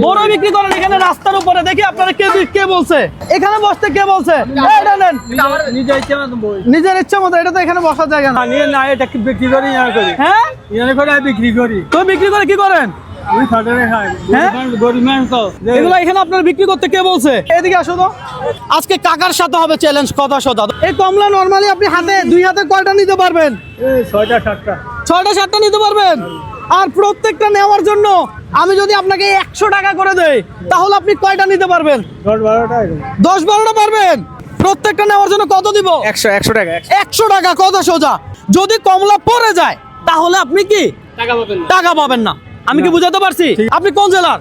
বড় বিক্রি করেন এখানে রাস্তার উপরে, দেখি আপনারা কে বলছে এখানে বসতে, কে বলছে? এটা নেন নিজের ইচ্ছা মতো, এটা তো এখানে বসার জায়গা না। এটা বিক্রি করি, হ্যাঁ বিক্রি করি। তো বিক্রি করে কি করেন? এগুলো এখানে আপনারা বিক্রি করতে কে বলছে? এদিকে আসো তো। আজকে কাকার সাথে হবে চ্যালেঞ্জ, কথা সোজা। এই কমলা নরমালি আপনি দুই হাতে কয়টা নিতে পারবেন? 6টা 7টা নিতে পারবেন। আর প্রত্যেকটা নেওয়ার জন্য আমি যদি আপনাকে 100 টাকা করে দেই, তাহলে আপনি কয়টা নিতে পারবেন? 10-12টা পারবেন। প্রত্যেকটা নেওয়ার জন্য কত দিব? 100 টাকা। 100 টাকা, কথা সোজা। যদি কমলা পড়ে যায় তাহলে আপনি কি টাকা পাবেন না। আমি কি বুঝাতে পারছি? আপনি কোন জেলার?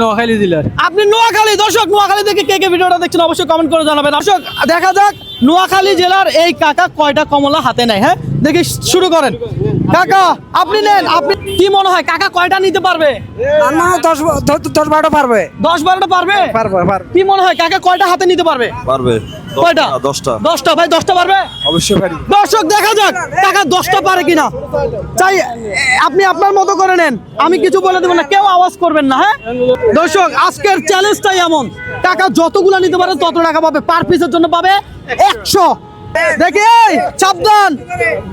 নোয়াখালী জেলার। আপনি নোয়াখালী। দর্শক, নোয়াখালী থেকে কে ভিডিওটা দেখছেন অবশ্যই কমেন্ট করে জানাবেন। দর্শক, দেখা যাক নোয়াখালী জেলার এই কাকা কয়টা কমলা হাতে নেয়। হ্যাঁ, দেখি শুরু করেন। কাকা আপনি নেন। আপনি কি মনে হয় কাকা কয়টা নিতে পারবে? 10-12টা পারবে। 10-12টা পারবে? পারবে। কি মনে হয় কাকা কয়টা হাতে নিতে পারবে? পারবে। কয়টা? 10টা। ভাই 10টা পারবে? অবশ্যই পারি। দর্শক, দেখা যাক কাকা 10টা পারে কিনা। চাই আপনি আপনার মতো করে নেন, আমি কিছু বলে দেবো না, কেউ আওয়াজ করবেন না। হ্যাঁ দর্শক, আজকের চ্যালেঞ্জটাই এমন, টাকা যতগুলা নিতে পারে তত টাকা পাবে। পার পিসের জন্য পাবে 100। দেখে সাবধান,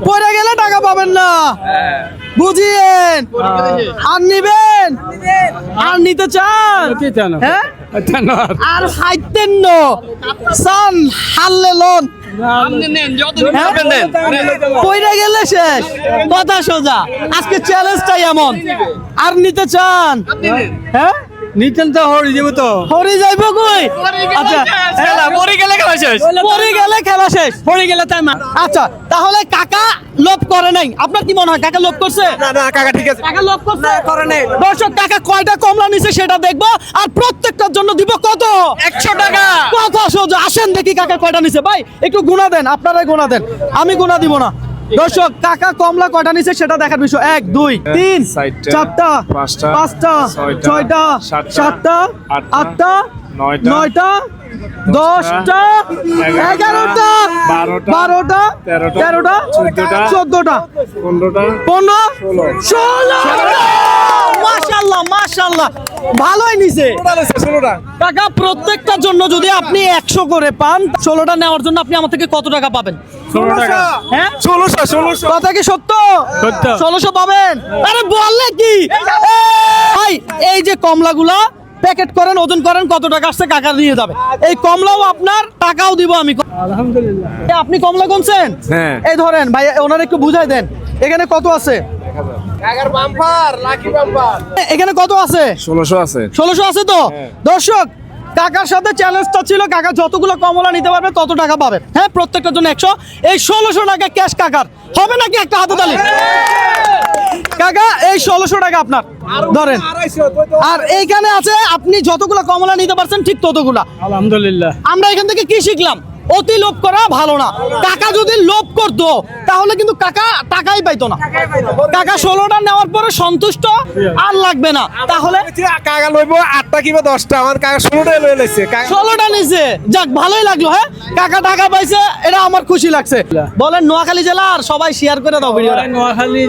পড়ে গেলে টাকা পাবেন না, বুঝিয়েন। আর নিবেন, আর নিতে চান? হ্যাঁ, আর খাইতেন না চান, হারলে লোন পড়ে গেলে শেষ, কথা সোজা। আজকে চ্যালেঞ্জটাই এমন। আর নিতে চান? হ্যাঁ, নিতেন তো হরি যাবো তো। হরি যাইব কই? আচ্ছা, পরে গেলে খেলা শেষ। পরে গেলে খেলা শেষ, পরে গেলে তাই না। আচ্ছা, তাহলে কাকা লোভ করে নাই। আপনার কি মনে হয় কাকা লোভ করছে? না কাকা ঠিক আছে। কাকা লোভ করছে? করে নাই। দর্শক, কাকা কয়টা কমলা নিছে সেটা দেখবো, আর প্রত্যেকটার জন্য দিব কত? 100 টাকা। কথা সোজা। আসেন দেখি কাকা কয়টা নিছে। ভাই একটু গুণা দেন, আপনারাই গুণা দেন, আমি গুণা দিব না। দর্শক, কাকা কমলা কয়টা নিছে সেটা দেখার বিষয়। 1 2 3 4টা 5টা 6টা 7টা 8টা 9টা 10টা 11টা 12টা 13টা 14টা 15 16টা। মাশাআল্লাহ, ভালোই নিছে। কাকা প্রত্যেকটার জন্য যদি আপনি 100 করে পান, 16টা নেওয়ার জন্য আপনি আমার থেকে কত টাকা পাবেন? 16 হ্যাঁ, 16 কথা কি সত্য? 1600 পাবেন? আরে বললে কি ভাই, এই যে কমলাগুলা প্যাকেট করেন, ওজন করেন, কত টাকা আসছে কাকা নিয়ে যাবে। এই কমলাও আপনার, টাকাও দিব আমি। আলহামদুলিল্লাহ। আপনি কমলা গুনছেন? হ্যাঁ। এই ধরেন ভাই, ওনার একটু বুঝাই দেন এখানে কত আছে। এখানে কত আছে? 1600 আছে। 1600 আছে তো? দর্শক, কাকার সাথে চ্যালেঞ্জটা ছিল কাকা যতগুলো কমলা নিতে পারবে তত টাকা পাবে। হ্যাঁ, প্রত্যেকটার জন্য 100। এই 1600 টাকা ক্যাশ কাকার হবে নাকি? একটা হাতে তালি। কাকা এই 1600 টাকা আপনার ধরেন। আর এইখানে আছে আপনি যতগুলো কমলা নিতে পারছেন ঠিক ততগুলা। আলহামদুলিল্লাহ। আমরা এখান থেকে কি শিখলাম? অতি লোভ করা ভালো না। কাকা যদি লোভ করতো তাহলে কিন্তু কাকা টাকাই পাইতো না। কাকা 16টা নেওয়ার পরে সন্তুষ্ট, আর লাগবে না। তাহলে কাকা লইবো 8টা কিংবা 10টা, আমার কাকা 16টাই লয়ে লাইছে। 16টা নিছে, যাক ভালোই লাগলো। হ্যাঁ, কাকা টাকা পাইছে, এটা আমার খুশি লাগছে। বলেন নোয়াখালী জেলার সবাই শেয়ার করে দাও ভিডিওটা। নোয়াখালী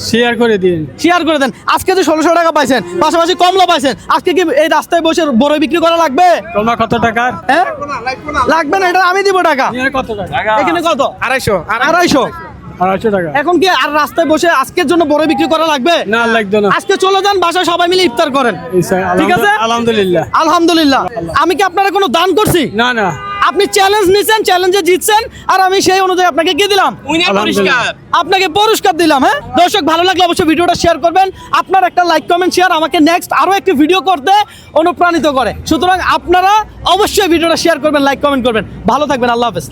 শেয়ার করে দিন, শেয়ার করে দেন। আজকে যে 1600 টাকা পাইছেন, পাশাপাশি কমলা পাইছেন, আজকে কি এই রাস্তায় বসে বড় বিক্রি করা লাগবে? তোমার কত টাকা? হ্যাঁ, লাগবে না, এটা আমি দিব টাকা। কত টাকা? এখানে কত? 250 টাকা। এখন কি আর রাস্তায় বসে আজকের জন্য বড় বিক্রি করা লাগবে? না, লাগবে না। আজকে চলে যান বাসায়, সবাই মিলে ইফতার করেন। ঠিক আছে? আলহামদুলিল্লাহ। আমি কি আপনারা কোনো দান করছি? না। আপনি চ্যালেঞ্জ নিছেন, চ্যালেঞ্জে জিতছেন, আর আমি সেই অনুযায়ী আপনাকে কি দিলাম? আপনাকে পুরস্কার দিলাম। হ্যাঁ দর্শক, ভালো লাগলে অবশ্যই ভিডিওটা শেয়ার করবেন। আপনার একটা লাইক কমেন্ট শেয়ার আমাকে নেক্সট আরো একটি ভিডিও করতে অনুপ্রাণিত করে। সুতরাং আপনারা অবশ্যই ভিডিওটা শেয়ার করবেন, লাইক কমেন্ট করবেন। ভালো থাকবেন, আল্লাহ হাফেজ।